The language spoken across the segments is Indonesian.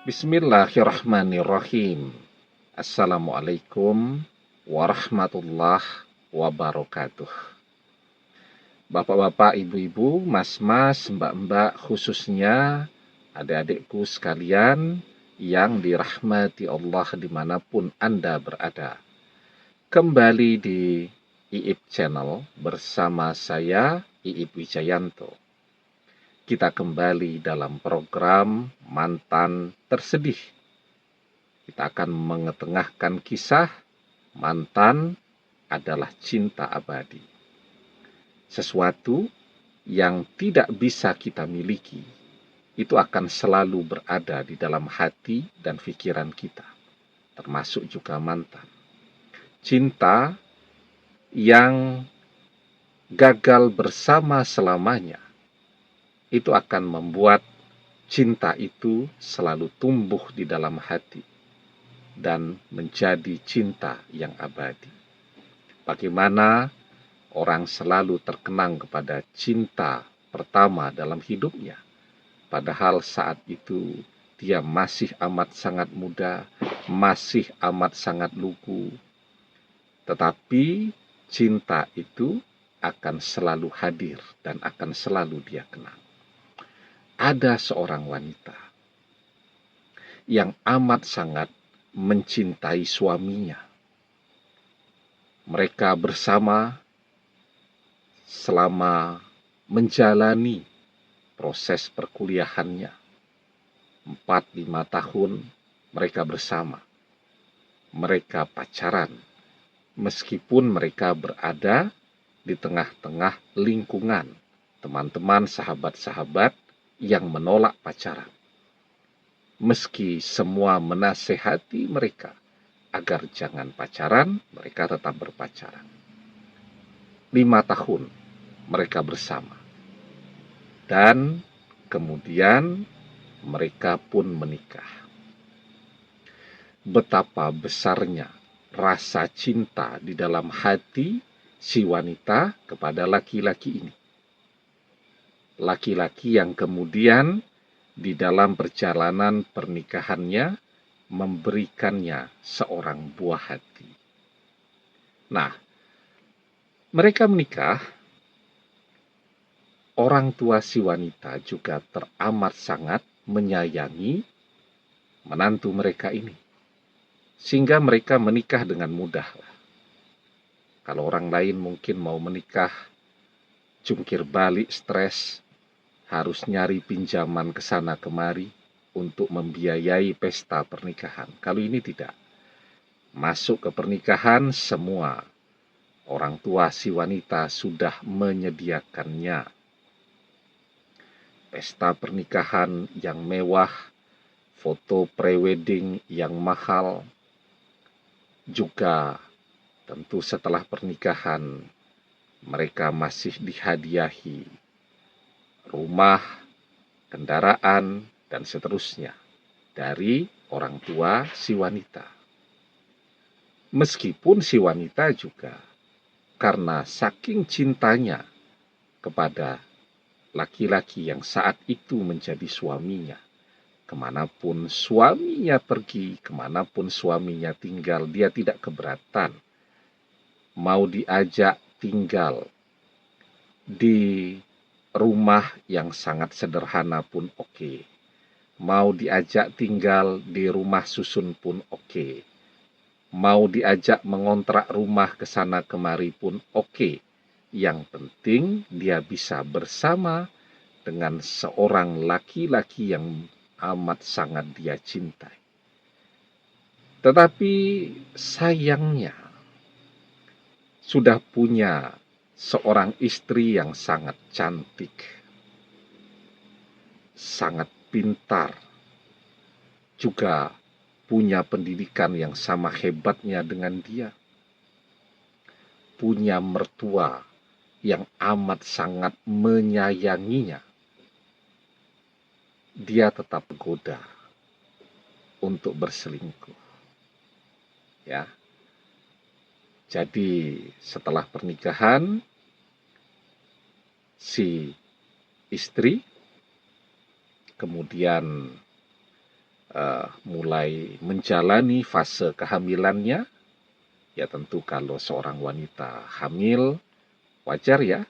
Bismillahirrahmanirrahim. Assalamualaikum warahmatullahi wabarakatuh. Bapak-bapak, ibu-ibu, mas-mas, mbak-mbak, khususnya adik-adikku sekalian yang dirahmati Allah dimanapun Anda berada. Kembali di IIP Channel bersama saya, IIP Wijayanto. Kita kembali dalam program Mantan Tersedih. Kita akan mengetengahkan kisah mantan adalah cinta abadi. Sesuatu yang tidak bisa kita miliki, itu akan selalu berada di dalam hati dan pikiran kita, termasuk juga mantan. Cinta yang gagal bersama selamanya, itu akan membuat cinta itu selalu tumbuh di dalam hati dan menjadi cinta yang abadi. Bagaimana orang selalu terkenang kepada cinta pertama dalam hidupnya, padahal saat itu dia masih amat sangat muda, masih amat sangat lugu, tetapi cinta itu akan selalu hadir dan akan selalu dia kenang. Ada seorang wanita yang amat sangat mencintai suaminya. Mereka bersama selama menjalani proses perkuliahannya. 4-5 tahun mereka bersama. Mereka pacaran, meskipun mereka berada di tengah-tengah lingkungan teman-teman, sahabat-sahabat yang menolak pacaran. Meski semua menasehati mereka agar jangan pacaran, mereka tetap berpacaran. 5 tahun mereka bersama. Dan kemudian mereka pun menikah. Betapa besarnya rasa cinta di dalam hati si wanita kepada laki-laki ini. Laki-laki yang kemudian di dalam perjalanan pernikahannya memberikannya seorang buah hati. Nah, mereka menikah. Orang tua si wanita juga teramat sangat menyayangi menantu mereka ini, sehingga mereka menikah dengan mudah. Kalau orang lain mungkin mau menikah jungkir balik, stres, harus nyari pinjaman ke sana kemari untuk membiayai pesta pernikahan. Kalau ini tidak. Masuk ke pernikahan, semua orang tua si wanita sudah menyediakannya. Pesta pernikahan yang mewah, foto prewedding yang mahal, juga tentu setelah pernikahan mereka masih dihadiahi rumah, kendaraan, dan seterusnya dari orang tua si wanita. Meskipun si wanita juga karena saking cintanya kepada laki-laki yang saat itu menjadi suaminya, kemanapun suaminya pergi, kemanapun suaminya tinggal, dia tidak keberatan. Mau diajak tinggal di rumah yang sangat sederhana pun oke. Mau diajak tinggal di rumah susun pun oke. Mau diajak mengontrak rumah ke sana kemari pun oke. Yang penting dia bisa bersama dengan seorang laki-laki yang amat sangat dia cintai. Tetapi sayangnya sudah punya seorang istri yang sangat cantik, sangat pintar, juga punya pendidikan yang sama hebatnya dengan dia, punya mertua yang amat sangat menyayanginya. Dia tetap goda untuk berselingkuh. Ya. Jadi setelah pernikahan, si istri kemudian mulai menjalani fase kehamilannya. Ya tentu kalau seorang wanita hamil, wajar ya,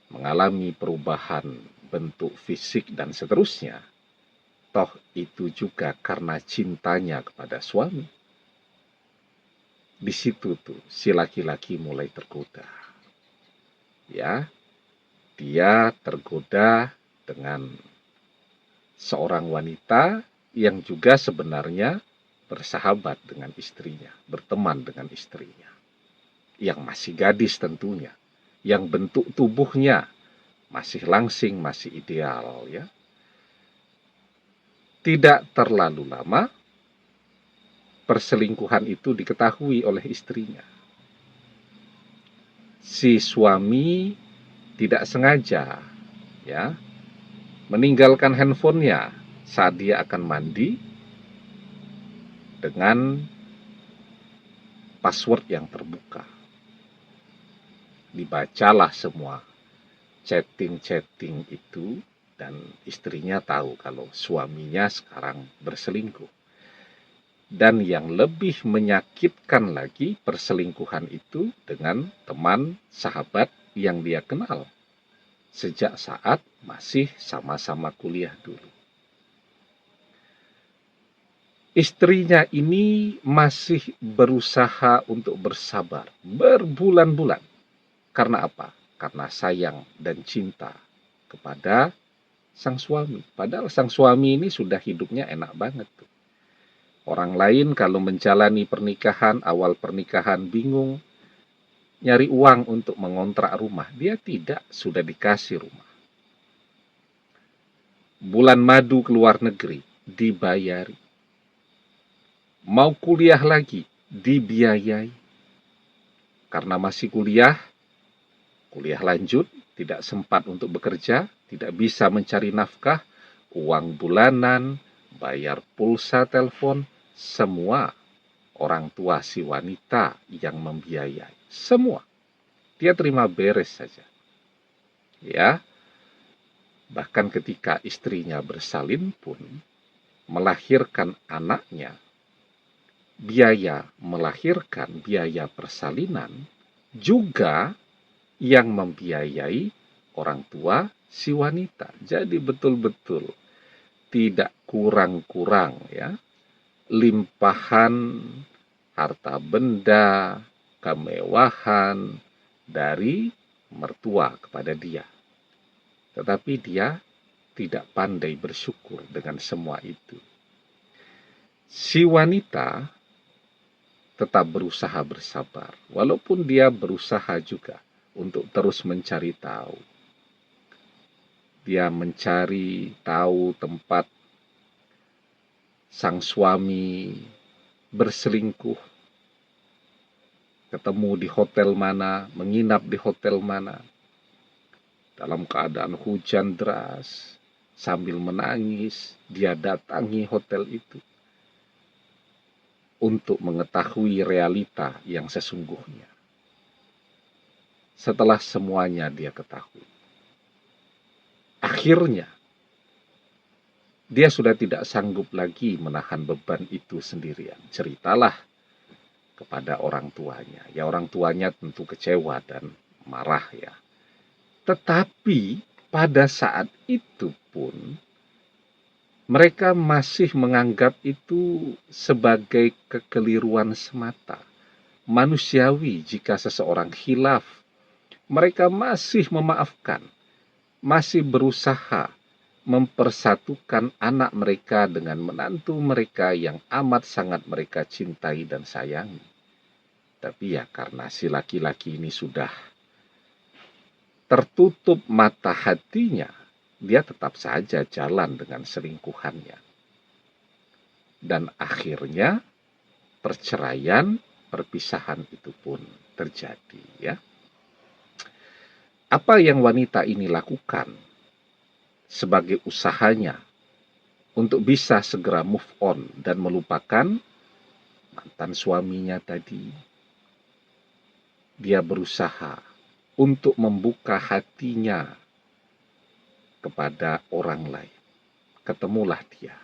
mengalami perubahan bentuk fisik dan seterusnya. Toh itu juga karena cintanya kepada suami. Di situ tuh si laki-laki mulai tergoda. Ya, dia tergoda dengan seorang wanita yang juga sebenarnya bersahabat dengan istrinya, berteman dengan istrinya, yang masih gadis tentunya, yang bentuk tubuhnya masih langsing, masih ideal ya. Tidak terlalu lama perselingkuhan itu diketahui oleh istrinya. Si suami tidak sengaja ya meninggalkan handphonenya saat dia akan mandi dengan password yang terbuka. Dibacalah semua chatting-chatting itu dan istrinya tahu kalau suaminya sekarang berselingkuh. Dan yang lebih menyakitkan lagi, perselingkuhan itu dengan teman sahabat yang dia kenal sejak saat masih sama-sama kuliah dulu. Istrinya ini masih berusaha untuk bersabar berbulan-bulan. Karena apa? Karena sayang dan cinta kepada sang suami. Padahal sang suami ini sudah hidupnya enak banget tuh. Orang lain kalau menjalani pernikahan, awal pernikahan bingung, nyari uang untuk mengontrak rumah. Dia tidak, sudah dikasih rumah. Bulan madu ke luar negeri, dibayari. Mau kuliah lagi, dibiayai. Karena masih kuliah lanjut, tidak sempat untuk bekerja, tidak bisa mencari nafkah, uang bulanan, bayar pulsa telepon, semua orang tua si wanita yang membiayai. Semua. Dia terima beres saja. Ya. Bahkan ketika istrinya bersalin pun, melahirkan anaknya, biaya melahirkan, biaya persalinan, juga yang membiayai orang tua si wanita. Jadi betul-betul tidak kurang-kurang ya, limpahan harta benda, kemewahan dari mertua kepada dia. Tetapi dia tidak pandai bersyukur dengan semua itu. Si wanita tetap berusaha bersabar, walaupun dia berusaha juga untuk terus mencari tahu. Dia mencari tahu tempat sang suami berselingkuh, ketemu di hotel mana, menginap di hotel mana, dalam keadaan hujan deras, sambil menangis, dia datangi hotel itu untuk mengetahui realita yang sesungguhnya. Setelah semuanya dia ketahui, akhirnya dia sudah tidak sanggup lagi menahan beban itu sendirian. Ceritalah kepada orang tuanya. Ya orang tuanya tentu kecewa dan marah ya. Tetapi pada saat itu pun mereka masih menganggap itu sebagai kekeliruan semata. Manusiawi jika seseorang khilaf. Mereka masih memaafkan. Masih berusaha mempersatukan anak mereka dengan menantu mereka yang amat sangat mereka cintai dan sayangi. Tapi ya karena si laki-laki ini sudah tertutup mata hatinya, dia tetap saja jalan dengan selingkuhannya. Dan akhirnya perceraian, perpisahan itu pun terjadi ya. Apa yang wanita ini lakukan sebagai usahanya untuk bisa segera move on dan melupakan mantan suaminya tadi? Dia berusaha untuk membuka hatinya kepada orang lain. Ketemulah dia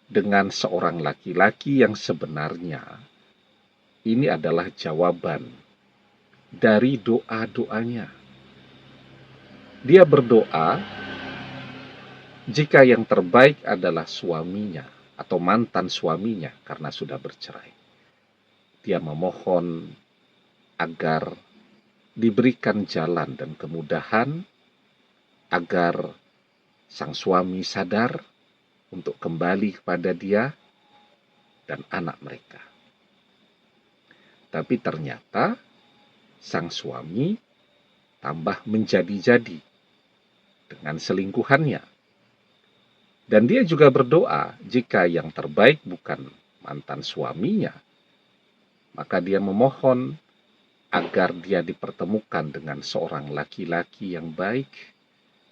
dengan seorang laki-laki yang sebenarnya ini adalah jawaban dari doa-doanya. Dia berdoa jika yang terbaik adalah suaminya atau mantan suaminya karena sudah bercerai. Dia memohon agar diberikan jalan dan kemudahan agar sang suami sadar untuk kembali kepada dia dan anak mereka. Tapi ternyata sang suami tambah menjadi-jadi dengan selingkuhannya. Dan dia juga berdoa jika yang terbaik bukan mantan suaminya, maka dia memohon agar dia dipertemukan dengan seorang laki-laki yang baik,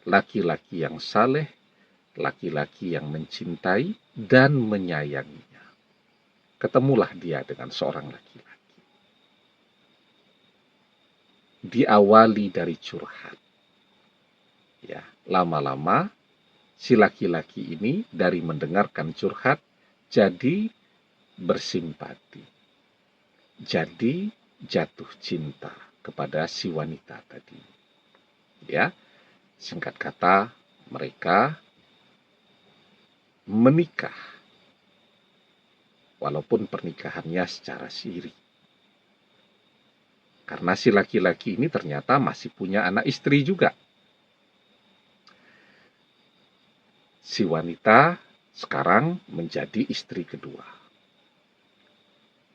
laki-laki yang saleh, laki-laki yang mencintai dan menyayanginya. Ketemulah dia dengan seorang laki-laki. Diawali dari curhat. Ya, lama-lama si laki-laki ini dari mendengarkan curhat jadi bersimpati. Jadi jatuh cinta kepada si wanita tadi. Ya, singkat kata mereka menikah. Walaupun pernikahannya secara siri. Karena si laki-laki ini ternyata masih punya anak istri juga. Si wanita sekarang menjadi istri kedua.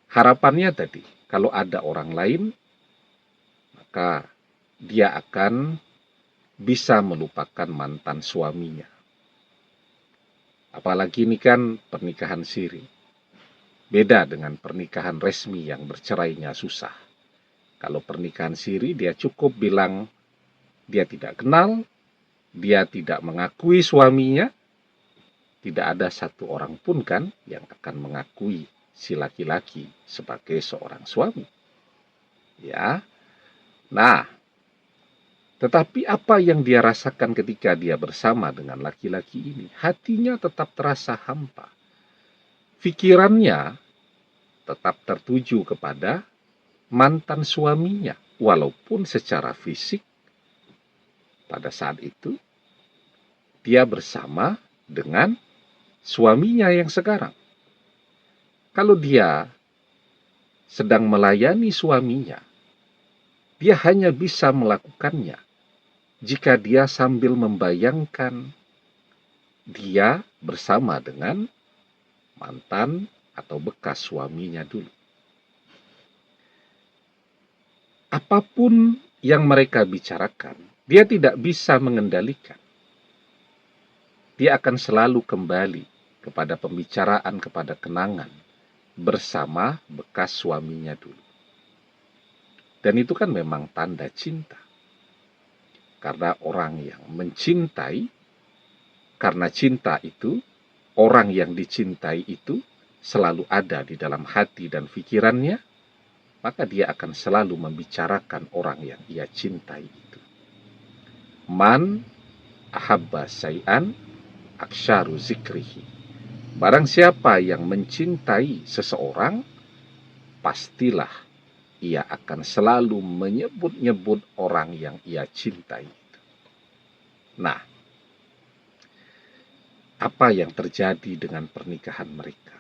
Harapannya tadi, kalau ada orang lain, maka dia akan bisa melupakan mantan suaminya. Apalagi ini kan pernikahan siri. Beda dengan pernikahan resmi yang bercerainya susah. Kalau pernikahan siri, dia cukup bilang dia tidak kenal, dia tidak mengakui suaminya, tidak ada satu orang pun kan yang akan mengakui si laki-laki sebagai seorang suami. Ya. Nah, tetapi apa yang dia rasakan ketika dia bersama dengan laki-laki ini? Hatinya tetap terasa hampa. Pikirannya tetap tertuju kepada mantan suaminya. Walaupun secara fisik pada saat itu dia bersama dengan suaminya yang sekarang. Kalau dia sedang melayani suaminya, dia hanya bisa melakukannya jika dia sambil membayangkan dia bersama dengan mantan atau bekas suaminya dulu. Apapun yang mereka bicarakan, dia tidak bisa mengendalikan. Dia akan selalu kembali kepada pembicaraan, kepada kenangan bersama bekas suaminya dulu. Dan itu kan memang tanda cinta. Karena orang yang mencintai, karena cinta itu, orang yang dicintai itu selalu ada di dalam hati dan pikirannya, maka dia akan selalu membicarakan orang yang ia cintai itu. Man ahabba syai'an aksyaru zikrihi. Barang siapa yang mencintai seseorang, pastilah ia akan selalu menyebut-nyebut orang yang ia cintai itu. Nah, apa yang terjadi dengan pernikahan mereka?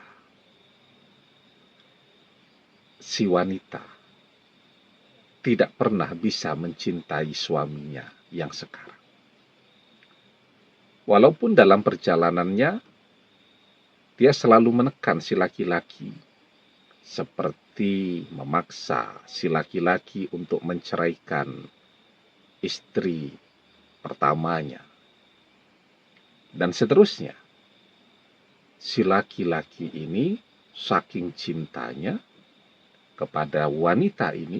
Si wanita tidak pernah bisa mencintai suaminya yang sekarang. Walaupun dalam perjalanannya dia selalu menekan si laki-laki, seperti memaksa si laki-laki untuk menceraikan istri pertamanya. Dan seterusnya, si laki-laki ini saking cintanya kepada wanita ini,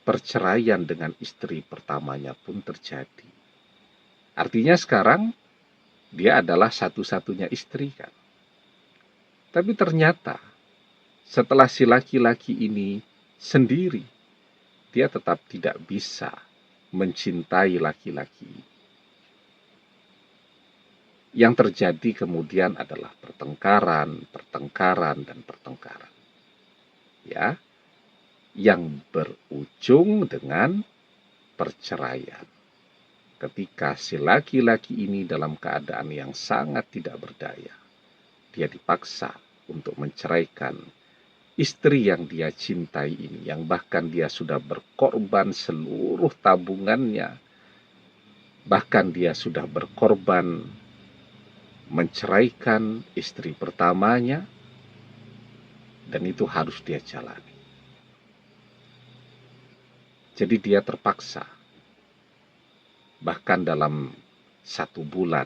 perceraian dengan istri pertamanya pun terjadi. Artinya sekarang dia adalah satu-satunya istri kan. Tapi ternyata setelah si laki-laki ini sendiri, dia tetap tidak bisa mencintai laki-laki. Yang terjadi kemudian adalah pertengkaran, dan pertengkaran. Ya, yang berujung dengan perceraian. Ketika si laki-laki ini dalam keadaan yang sangat tidak berdaya, dia dipaksa untuk menceraikan istri yang dia cintai ini, yang bahkan dia sudah berkorban seluruh tabungannya, bahkan dia sudah berkorban menceraikan istri pertamanya, dan itu harus dia jalani. Jadi dia terpaksa, bahkan dalam 1 bulan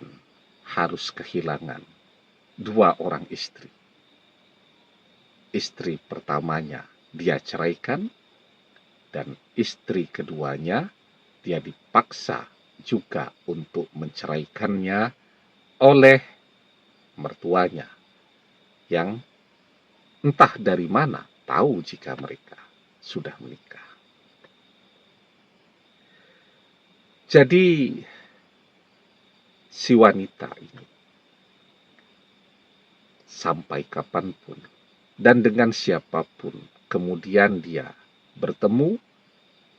harus kehilangan 2 orang istri. Istri pertamanya dia ceraikan, dan istri keduanya dia dipaksa juga untuk menceraikannya oleh mertuanya, yang entah dari mana tahu jika mereka sudah menikah. Jadi si wanita ini sampai kapanpun dan dengan siapapun kemudian dia bertemu,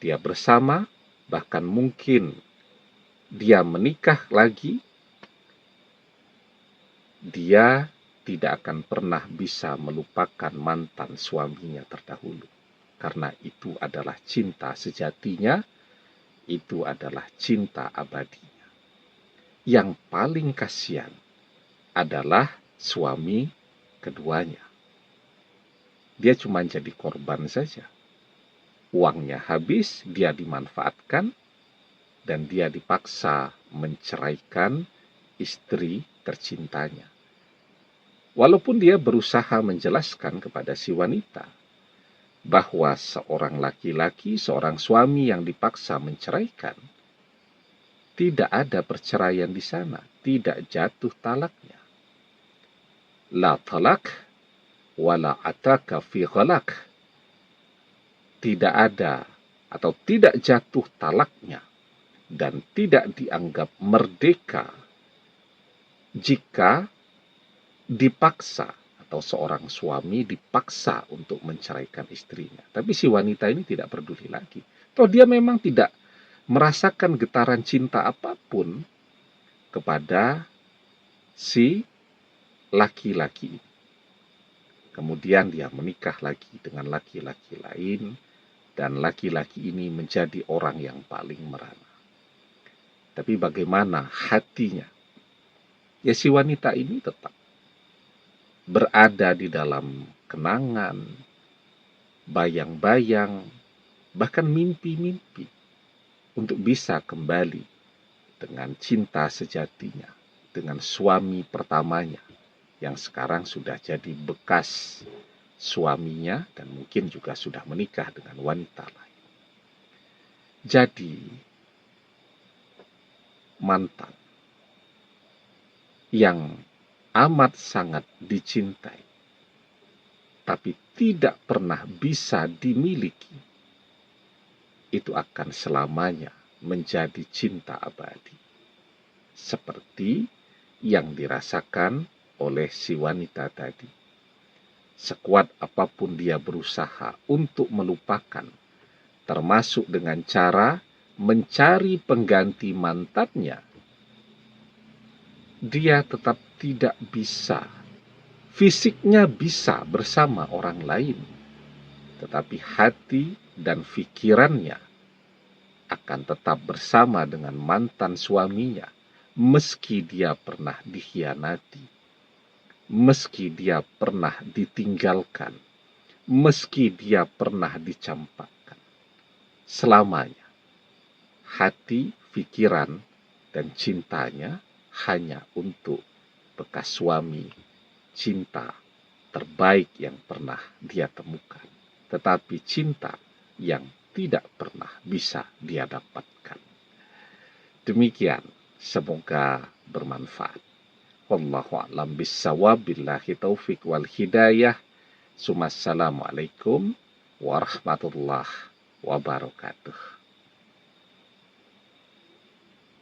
dia bersama, bahkan mungkin dia menikah lagi, dia tidak akan pernah bisa melupakan mantan suaminya terdahulu. Karena itu adalah cinta sejatinya, itu adalah cinta abadinya. Yang paling kasihan adalah suami keduanya. Dia cuma jadi korban saja. Uangnya habis, dia dimanfaatkan, dan dia dipaksa menceraikan istri tercintanya. Walaupun dia berusaha menjelaskan kepada si wanita bahwa seorang laki-laki, seorang suami yang dipaksa menceraikan, tidak ada perceraian di sana, tidak jatuh talaknya. La talak wala ataka fi ghalak. Tidak ada atau tidak jatuh talaknya dan tidak dianggap merdeka jika dipaksa, atau seorang suami dipaksa untuk menceraikan istrinya. Tapi si wanita ini tidak peduli lagi. Toh dia memang tidak merasakan getaran cinta apapun kepada si laki-laki. Kemudian dia menikah lagi dengan laki-laki lain, dan laki-laki ini menjadi orang yang paling merana. Tapi bagaimana hatinya? Ya si wanita ini tetap berada di dalam kenangan, bayang-bayang, bahkan mimpi-mimpi untuk bisa kembali dengan cinta sejatinya, dengan suami pertamanya yang sekarang sudah jadi bekas suaminya dan mungkin juga sudah menikah dengan wanita lain. Jadi mantan yang amat sangat dicintai, tapi tidak pernah bisa dimiliki, itu akan selamanya menjadi cinta abadi. Seperti yang dirasakan oleh si wanita tadi. Sekuat apapun dia berusaha untuk melupakan, termasuk dengan cara mencari pengganti mantannya, dia tetap tidak bisa. Fisiknya bisa bersama orang lain, tetapi hati dan pikirannya akan tetap bersama dengan mantan suaminya, meski dia pernah dikhianati, meski dia pernah ditinggalkan, meski dia pernah dicampakkan. Selamanya hati, pikiran, dan cintanya hanya untuk bekas suami, cinta terbaik yang pernah dia temukan, tetapi cinta yang tidak pernah bisa dia dapatkan. Demikian, semoga bermanfaat. Wallahu a'lam bissawab, billahi taufik wal hidayah. Assalamualaikum warahmatullahi wabarakatuh.